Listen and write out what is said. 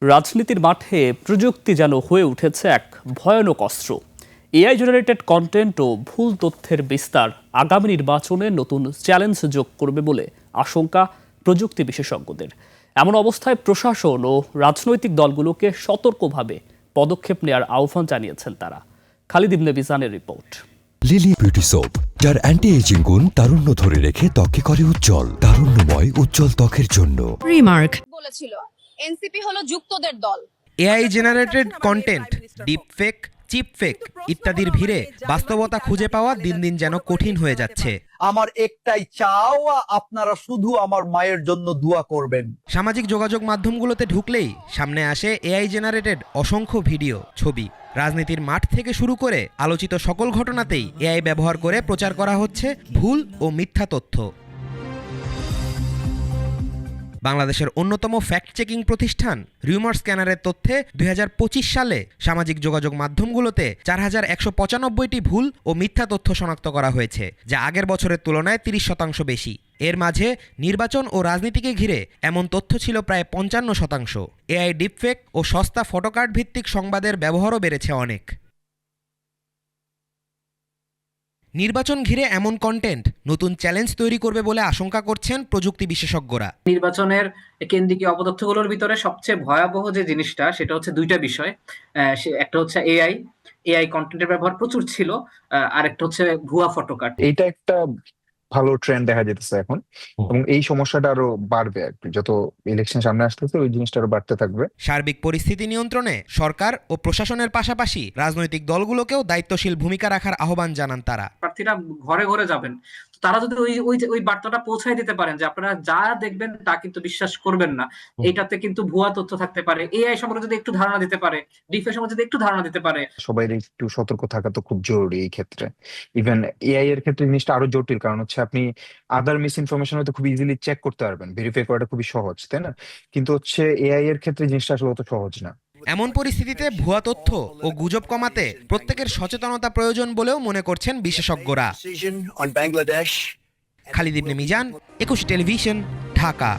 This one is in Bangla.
রাজনীতির মাঠে প্রযুক্তি যেন হয়ে উঠেছে এক ভয়ানক অস্ত্র। এআই জেনারেটেড কন্টেন্ট ও ভুল তথ্যের বিস্তার আগামী নির্বাচনে নতুন চ্যালেঞ্জ যোগ করবে বলে আশঙ্কা প্রযুক্তি বিশেষজ্ঞদের। এমন অবস্থায় প্রশাসন ও রাজনৈতিক দলগুলোকে সতর্কভাবে পদক্ষেপ নেওয়ার আহ্বান জানিয়েছেন তারা। খালিদ ইবনে বিজানের রিপোর্ট। লিলি বিউটি সোপ, যার অ্যান্টি এজিং গুণ তারুণ্য ধরে রেখে ত্বকে করে উজ্জ্বল। তারুণ্যময় উজ্জ্বল ত্বকের জন্য রিমার্ক বলেছিল এনসিপি হলো যুক্তদের দল। এআই জেনারেটেড কন্টেন্ট, ডিপফেক, চিপফেক ইত্যাদির ভিড়ে বাস্তবতা খুঁজে পাওয়া দিন দিন যেন কঠিন হয়ে যাচ্ছে। আমার একটাই চাওয়া, আপনারা শুধু আমার মায়ের জন্য দোয়া করবেন। সামাজিক যোগাযোগ মাধ্যমগুলোতে ঢুকলেই সামনে আসে এআই জেনারেটেড অসংখ্য ভিডিও, ছবি। রাজনীতির মাঠ থেকে শুরু করে আলোচিত সকল ঘটনাতেই এআই ব্যবহার করে প্রচার করা হচ্ছে ভুল ও মিথ্যা তথ্য। বাংলাদেশের অন্যতম ফ্যাক্ট চেকিং প্রতিষ্ঠান রিউমার স্ক্যানারের তথ্যে 2025 সালে সামাজিক যোগাযোগ মাধ্যমগুলোতে 4195টি ভুল ও মিথ্যা তথ্য শনাক্ত করা হয়েছে, যা আগের বছরের তুলনায় 30% বেশি। এর মাঝে নির্বাচন ও রাজনীতিকে ঘিরে এমন তথ্য ছিল প্রায় 55%। এআই ডিপফেক ও সস্তা ফটোকার্ড ভিত্তিক সংবাদের ব্যবহারও বেড়েছে অনেক। নির্বাচন ঘিরে এমন কন্টেন্ট নতুন চ্যালেঞ্জ তৈরি করবে বলে আশঙ্কা করছেন প্রযুক্তি বিশেষজ্ঞরা। নির্বাচনের কেন্দ্রীয় অপতথ্যগুলোর ভিতরে সবচেয়ে ভয়াবহ যে জিনিসটা, সেটা হচ্ছে দুইটা বিষয়। একটা হচ্ছে এআই কন্টেন্টের ব্যবহার প্রচুর ছিল, আর একটা হচ্ছে ভুয়া ফটোকার্ড। এইটা একটা ভালো ট্রেন্ড দেখা যেতেছে এখন, এবং এই সমস্যাটা আরো বাড়বে আর কি। যত ইলেকশন সামনে আসতেছে ওই জিনিসটা আরো বাড়তে থাকবে। সার্বিক পরিস্থিতি নিয়ন্ত্রণে সরকার ও প্রশাসনের পাশাপাশি রাজনৈতিক দলগুলোকেও দায়িত্বশীল ভূমিকা রাখার আহ্বান জানান তারা। প্রার্থীরা ঘরে ঘরে যাবেন, তারা যদি ওই বার্তাটা পৌঁছায় দিতে পারেন যে আপনারা যা দেখবেন তা কিন্তু বিশ্বাস করবেন না, এটাতে কিন্তু ভুয়া তথ্য থাকতে পারে, এআই সম্পর্কে যদি একটু ধারণা দিতে পারে, ডিফেন্স সম্পর্কে যদি একটু ধারণা দিতে পারে। সবাই একটু সতর্ক থাকা তো খুব জরুরি এই ক্ষেত্রে। ইভেন এআই এর ক্ষেত্রে জিনিসটা আরো জটিল, কারণ হচ্ছে আপনি আদার মিস ইনফরমেশন হয়তো খুব ইজিলি চেক করতে পারবেন, ভেরিফাই করাটা খুবই সহজ, তাই না? কিন্তু হচ্ছে এআই এর ক্ষেত্রে জিনিসটা আসলে অত সহজ না। এমন পরিস্থিতিতে ভুয়া তথ্য ও গুজব কমাতে প্রত্যেকের সচেতনতা প্রয়োজন বলেও মনে করছেন বিশেষজ্ঞরা। খালিদ ইবনে মিজান, 21 টেলিভিশন, ঢাকা।